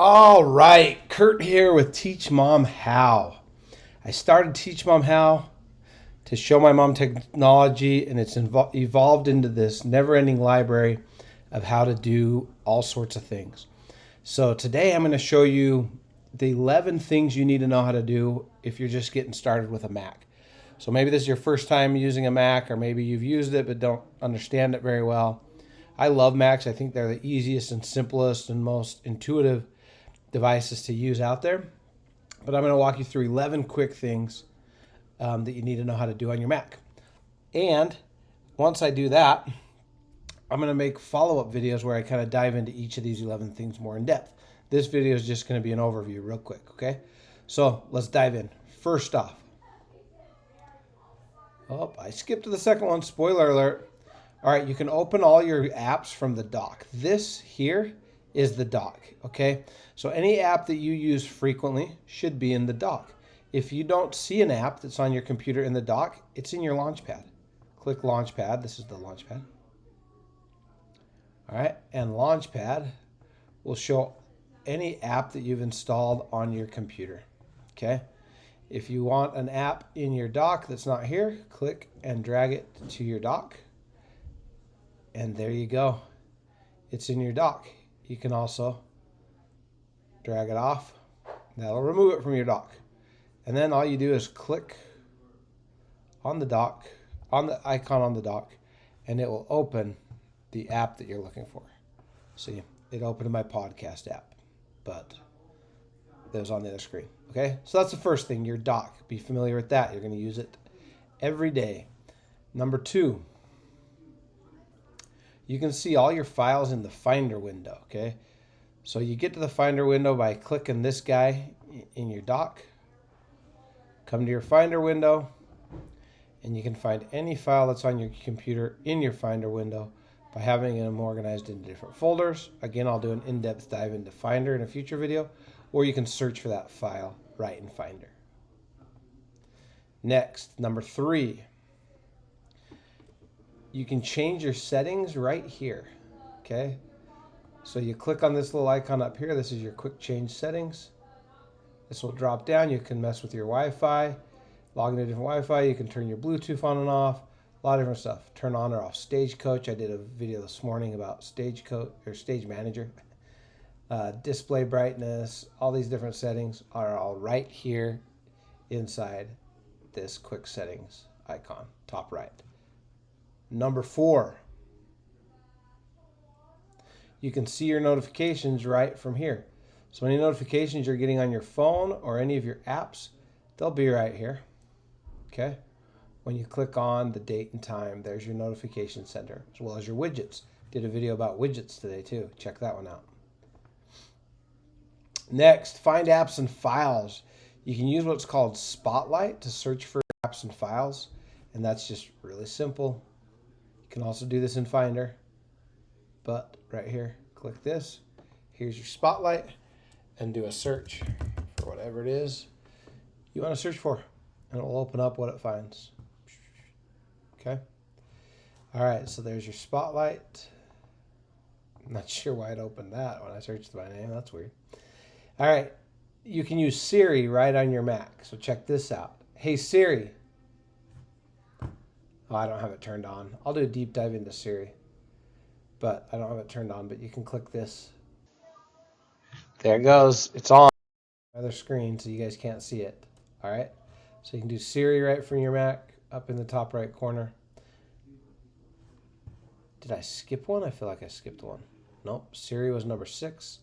All right, Kurt here with Teach Mom How. I started Teach Mom How to show my mom technology, and it's evolved into this never-ending library of how to do all sorts of things. So today I'm going to show you the 11 things you need to know how to do if you're just getting started with a Mac. So maybe this is your first time using a Mac, or maybe you've used it but don't understand it very well. I love Macs. I think they're the easiest and simplest and most intuitive devices to use out there. But I'm going to walk you through 11 quick things that you need to know how to do on your Mac. And once I do that, I'm going to make follow-up videos where I kind of dive into each of these 11 things more in depth. This video is just going to be an overview real quick, okay? So let's dive in. First off, I skipped to the second one, spoiler alert. All right, you can open all your apps from the dock. This here is the dock, okay? So any app that you use frequently should be in the dock. If you don't see an app that's on your computer in the dock, it's in your Launchpad. Click Launchpad. This is the Launchpad. All right, and Launchpad will show any app that you've installed on your computer, okay? If you want an app in your dock that's not here, click and drag it to your dock. And there you go. It's in your dock. You can also drag it off. That'll remove it from your dock. And then all you do is click on the dock, on the icon on the dock, and it will open the app that you're looking for. See, it opened my podcast app, but it was on the other screen. Okay, so that's the first thing, your dock. Be familiar with that. You're going to use it every day. Number 2, you can see all your files in the Finder window, okay? So you get to the Finder window by clicking this guy in your dock. Come to your Finder window, and you can find any file that's on your computer in your Finder window by having them organized into different folders. Again, I'll do an in-depth dive into Finder in a future video, or you can search for that file right in Finder. Next, number 3, you can change your settings right here, okay? So you click on this little icon up here. This is your quick change settings. This will drop down. You can mess with your Wi-Fi, log into different Wi-Fi. You can turn your Bluetooth on and off, a lot of different stuff. Turn on or off Stagecoach. I did a video this morning about Stagecoach or Stage Manager. Display brightness, all these different settings are all right here inside this quick settings icon, top right. Number 4, you can see your notifications right from here. So any notifications you're getting on your phone or any of your apps, they'll be right here, okay? When you click on the date and time, there's your notification center, as well as your widgets. Did a video about widgets today too. Check that one out. Next, find apps and files. You can use what's called Spotlight to search for apps and files, and that's just really simple. You can also do this in Finder, but right here, click this. Here's your Spotlight, and do a search for whatever it is you want to search for, and it will open up what it finds. Okay? All right, so there's your Spotlight. I'm not sure why it opened that when I searched my name. That's weird. All right, you can use Siri right on your Mac. So check this out. Hey, Siri. Oh, I don't have it turned on. I'll do a deep dive into Siri, but I don't have it turned on. But you can click this. There it goes. It's on the other screen, so you guys can't see it. All right, so you can do Siri right from your Mac up in the top right corner. Did I skip one? I feel like I skipped one. Nope, Siri was number 6.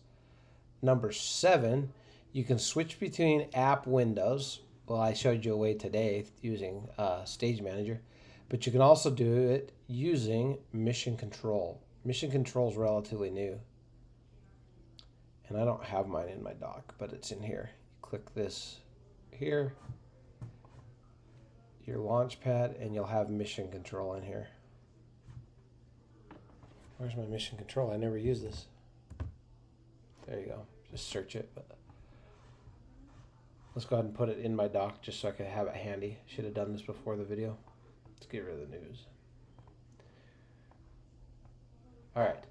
Number 7, you can switch between app windows. Well, I showed you a way today using Stage Manager, but you can also do it using Mission Control. Mission Control is relatively new, and I don't have mine in my dock, but it's in here. You click this here, your Launchpad, and you'll have Mission Control in here. Where's my Mission Control? I never use this. There you go. Just search it. But let's go ahead and put it in my dock just so I can have it handy. Should have done this before the video. Let's get rid of the news. All right.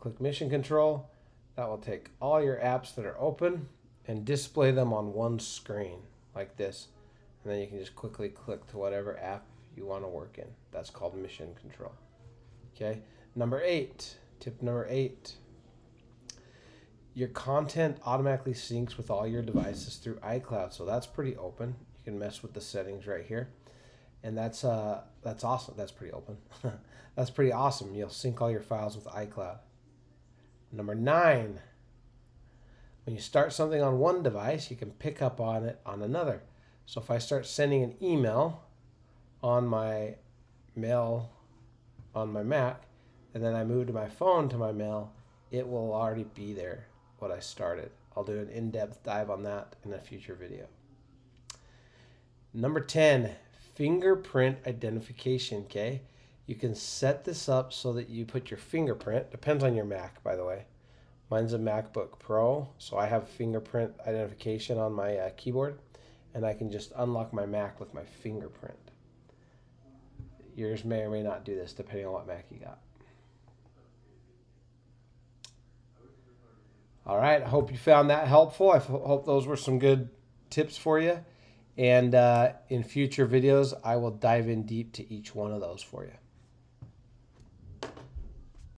Click Mission Control. That will take all your apps that are open and display them on one screen like this. And then you can just quickly click to whatever app you want to work in. That's called mission control. Okay. Tip number 8. Your content automatically syncs with all your devices through iCloud. So that's pretty open. You can mess with the settings right here. And that's awesome. That's pretty open. That's pretty awesome. You'll sync all your files with iCloud. Number 9. When you start something on one device, you can pick up on it on another. So if I start sending an email on my mail on my Mac, and then I move to my phone to my mail, it will already be there, what I started. I'll do an in-depth dive on that in a future video. Number 10, fingerprint identification, okay? You can set this up so that you put your fingerprint, depends on your Mac, by the way. Mine's a MacBook Pro, so I have fingerprint identification on my keyboard, and I can just unlock my Mac with my fingerprint. Yours may or may not do this, depending on what Mac you got. All right, I hope you found that helpful. I hope those were some good tips for you. And in future videos, I will dive in deep to each one of those for you.